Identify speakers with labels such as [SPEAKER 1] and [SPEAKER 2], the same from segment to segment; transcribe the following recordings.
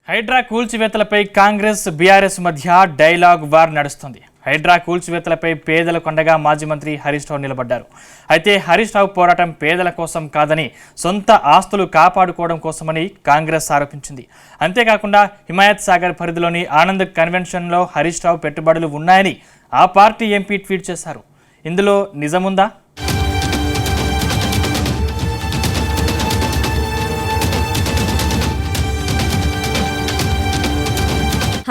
[SPEAKER 1] Hydraa కూల్చివేతలపై Congress BRS మధ్య dialogue war నడుస్తుంది. హైడ్రా కూల్చివేతలపై పేదల కొండగా మాజీ మంత్రి హరీష్ రావు నిలబడ్డారు. అయితే హరీష్ రావు పోరాటం పేదల కోసం కాదని సొంత ఆస్తులు కాపాడుకోవడం కోసమని కాంగ్రెస్ ఆరోపించింది. అంతేకాకుండా హిమాయత్ సాగర్ పరిధిలోని ఆనంద్ కన్వెన్షన్లో హరీష్ రావు పెట్టుబడులు ఉన్నాయని ఆ పార్టీ ఎంపీ ట్వీట్ చేశారు. ఇందులో నిజముందా?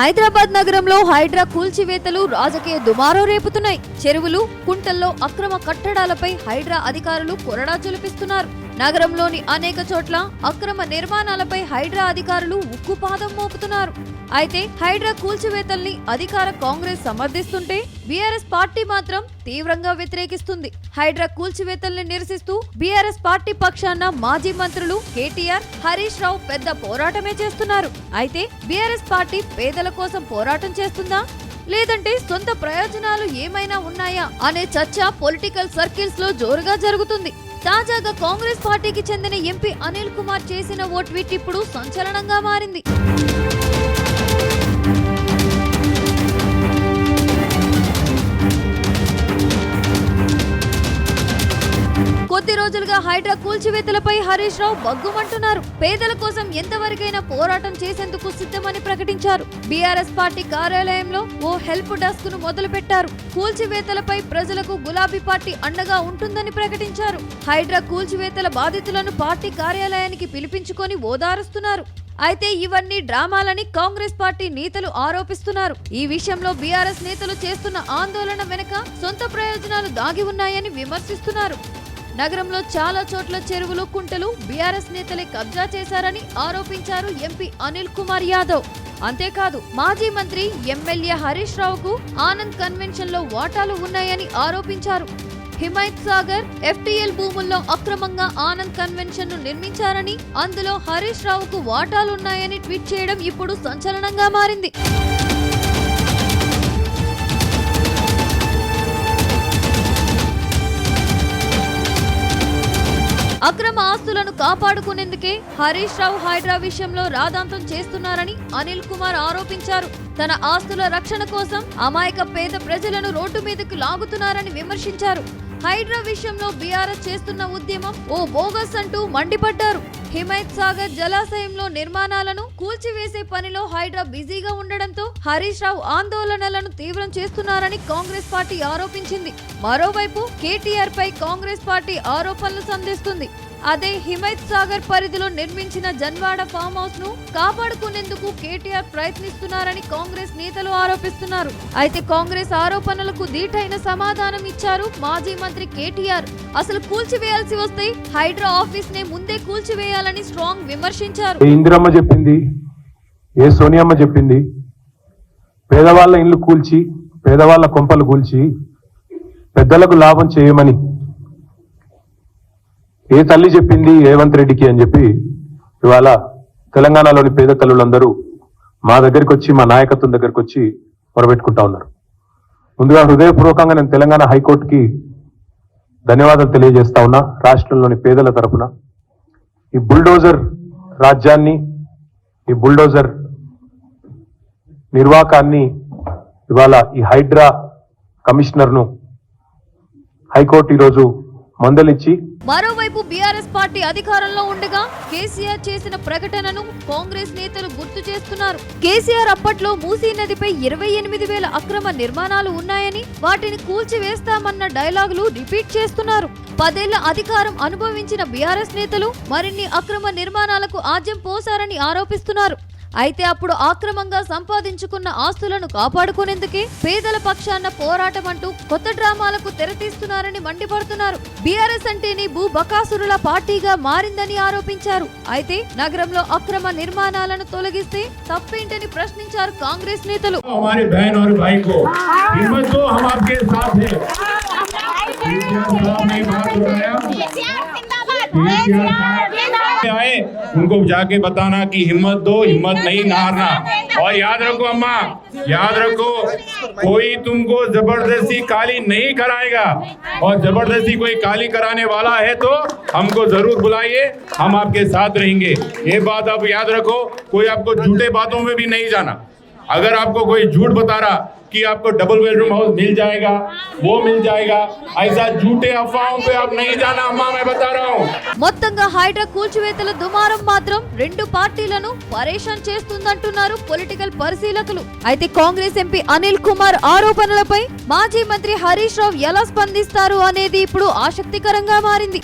[SPEAKER 2] హైదరాబాద్ నగరంలో హైడ్రా కూల్చివేతలు రాజకీయ దుమారం రేపుతున్నాయి. చెరువులు, కుంటల్లో అక్రమ కట్టడాలపై హైడ్రా అధికారులు కొరడా చులిపిస్తున్నారు. నగరంలోని అనేక చోట్ల అక్రమ నిర్మాణాలపై హైడ్రా అధికారులు ఉక్కుపాదం మోపుతున్నారు. అయితే హైడ్రా కూల్చివేతల్ని అధికార కాంగ్రెస్ సమర్థిస్తుంటే బీఆర్ఎస్ పార్టీ మాత్రం తీవ్రంగా వ్యతిరేకిస్తుంది. హైడ్రా కూల్చివేతల్ని నిరసిస్తూ బీఆర్ఎస్ పార్టీ పక్షాన మాజీ మంత్రులు కేటీఆర్, హరీష్ రావు పెద్ద పోరాటమే చేస్తున్నారు. అయితే బీఆర్ఎస్ పార్టీ పేదల కోసం పోరాటం చేస్తుందా, లేదంటే సొంత ప్రయోజనాలు ఏమైనా ఉన్నాయా అనే చర్చ పొలిటికల్ సర్కిల్స్ లో జోరుగా జరుగుతుంది. తాజాగా కాంగ్రెస్ పార్టీకి చెందిన ఎంపీ అనిల్ కుమార్ చేసిన ఓ ట్వీట్ ఇప్పుడు సంచలనంగా మారింది. కొద్ది రోజులుగా హైడ్రా కూల్చివేతలపై హరీష్ రావు బగ్గుమంటున్నారు. పేదల కోసం ఎంతవరకైనా పోరాటం చేసేందుకు సిద్ధమని ప్రకటించారు. బీఆర్ఎస్ పార్టీ కార్యాలయంలో ఓ హెల్ప్ డెస్క్ ను మొదలు పెట్టారు. కూల్చివేతలపై ప్రజలకు గులాబీ పార్టీ అండగా ఉంటుందని ప్రకటించారు. హైడ్రా కూల్చివేతల బాధితులను పార్టీ కార్యాలయానికి పిలిపించుకొని ఓదారుస్తున్నారు. అయితే ఇవన్నీ డ్రామాలని కాంగ్రెస్ పార్టీ నేతలు ఆరోపిస్తున్నారు. ఈ విషయంలో బీఆర్ఎస్ నేతలు చేస్తున్న ఆందోళన వెనుక సొంత ప్రయోజనాలు దాగి ఉన్నాయని విమర్శిస్తున్నారు. నగరంలో చాలా చోట్ల చెరువులు, కుంటలు బీఆర్ఎస్ నేతలే కబ్జా చేశారని ఆరోపించారు ఎంపీ అనిల్ కుమార్ యాదవ్. అంతేకాదు మాజీ మంత్రి ఎమ్మెల్యే హరీష్ రావుకు ఆనంద్ కన్వెన్షన్ లో వాటాలు ఉన్నాయని ఆరోపించారు. హిమాయత్ సాగర్, FTL భూముల్లో అక్రమంగా ఆనంద్ కన్వెన్షన్ ను నిర్మించారని, అందులో హరీష్ రావుకు వాటాలున్నాయని ట్వీట్ చేయడం ఇప్పుడు సంచలనంగా మారింది. అక్రమ ఆస్తులను కాపాడుకునేందుకే హరీష్ రావు హైడ్రా విషయంలో రాద్ధాంతం చేస్తున్నారని అనిల్ కుమార్ ఆరోపించారు. తన ఆస్తుల రక్షణ కోసం అమాయక పేద ప్రజలను రోడ్డు మీదకు లాగుతున్నారని విమర్శించారు. హైడ్రా విషయంలో బీఆర్ఎస్ చేస్తున్న ఉద్యమం ఓ బోగస్ అంటూ మండిపడ్డారు. హిమాయత్ సాగర్ జలాశయంలో నిర్మాణాలను కూల్చివేసే పనిలో హైడ్రా బిజీగా ఉండడంతో హరీష్ రావు ఆందోళనలను తీవ్రం చేస్తున్నారని కాంగ్రెస్ పార్టీ ఆరోపించింది. మరోవైపు కేటీఆర్ పై కాంగ్రెస్ పార్టీ ఆరోపణలు సంధిస్తుంది. అదే హిమాయత్ సాగర్ పరిధిలో నిర్మించిన జన్వాడ ఫామ్ హౌస్ ను కాపాడుకునేందుకు కేటీఆర్ ప్రయత్నిస్తున్నారని కాంగ్రెస్ నేతలు ఆరోపిస్తున్నారు. అయితే కాంగ్రెస్ ఆరోపణలకు ధీటైన సమాధానం ఇచ్చారు మాజీ మంత్రి కేటీఆర్. అసలు కూల్చివేయాల్సి వస్తే హైడ్రా ఆఫీస్ నే ముందే కూల్చివేయాలని స్ట్రాంగ్ విమర్శించారు.
[SPEAKER 3] ఇందిరమ్మ చెప్పింది, సోనియమ్మ చెప్పింది, పేదవాళ్ళ ఇల్లు కూల్చి పేదవాళ్ళ కొంపలు కూల్చి పెద్దలకు లాభం చేయమని ఏ తల్లి చెప్పింది రేవంత్ రెడ్డికి అని చెప్పి ఇవాళ తెలంగాణలోని పేద తల్లులందరూ మా దగ్గరికి వచ్చి, మా నాయకత్వం దగ్గరికి వచ్చి మొరబెట్టుకుంటా ఉన్నారు. ముందుగా హృదయపూర్వకంగా నేను తెలంగాణ హైకోర్టుకి ధన్యవాదాలు తెలియజేస్తా ఉన్నా. రాష్ట్రంలోని పేదల తరఫున ఈ బుల్డోజర్ రాజ్యాన్ని, ఈ బుల్డోజర్ నిర్వాకాన్ని ఇవాళ ఈ హైడ్రా కమిషనర్ను హైకోర్టు ఈరోజు మందలిచ్చి,
[SPEAKER 2] మరోవైపు బీఆర్ఎస్ పార్టీ అధికారంలో ఉండగా కేసీఆర్ చేసిన ప్రకటనను కాంగ్రెస్ నేతలు గుర్తు చేస్తున్నారు. కేసీఆర్ అప్పట్లో మూసీ నదిపై 28,000 అక్రమ నిర్మాణాలు ఉన్నాయని, వాటిని కూల్చివేస్తామన్న డైలాగులు రిపీట్ చేస్తున్నారు. 10 ఏళ్ల అధికారం అనుభవించిన బీఆర్ఎస్ నేతలు మరిన్ని అక్రమ నిర్మాణాలకు ఆజ్యం పోశారని ఆరోపిస్తున్నారు. అయితే అప్పుడు ఆక్రమంగా సంపాదించుకున్న ఆస్తులను కాపాడుకునేందుకే పేదల పక్షాన పోరాటం అంటూ కొత్త డ్రామాలకు తెరతీస్తున్నారని మండిపడుతున్నారు. బీఆర్ఎస్ అంటేనే భూ బకాసురుల పార్టీగా మారిందని ఆరోపించారు. అయితే నగరంలో అక్రమ నిర్మాణాలను తొలగిస్తే తప్పేంటని ప్రశ్నించారు కాంగ్రెస్ నేతలు.
[SPEAKER 4] आए उनको जाके बताना कि हिम्मत दो, हिम्मत नहीं हारना। और याद रखो अम्मा, याद रखो, कोई तुमको जबरदस्ती काली नहीं कराएगा, और जबरदस्ती कोई काली कराने वाला है तो हमको जरूर बुलाइए, हम आपके साथ रहेंगे। ये बात आप याद रखो, कोई आपको झूठे बातों में भी नहीं जाना। अगर आपको कोई झूठ बता रहा कि आपको डबल बेडरूम हाउस मिल जाएगा, वो मिल जाएगा, ऐसा झूठे अफवाहों पे आप नहीं जाना अम्मा, मैं बता रहा हूँ।
[SPEAKER 2] మొత్తంగా హైడ్రా కూల్చివేతల దుమారం మాత్రం రెండు పార్టీలను పరేషాన్ చేస్తుందంటున్నారు పొలిటికల్ పరిశీలకులు. అయితే కాంగ్రెస్ ఎంపీ అనిల్ కుమార్ ఆరోపణలపై మాజీ మంత్రి హరీష్ రావు ఎలా స్పందిస్తారు అనేది ఇప్పుడు ఆసక్తికరంగా మారింది.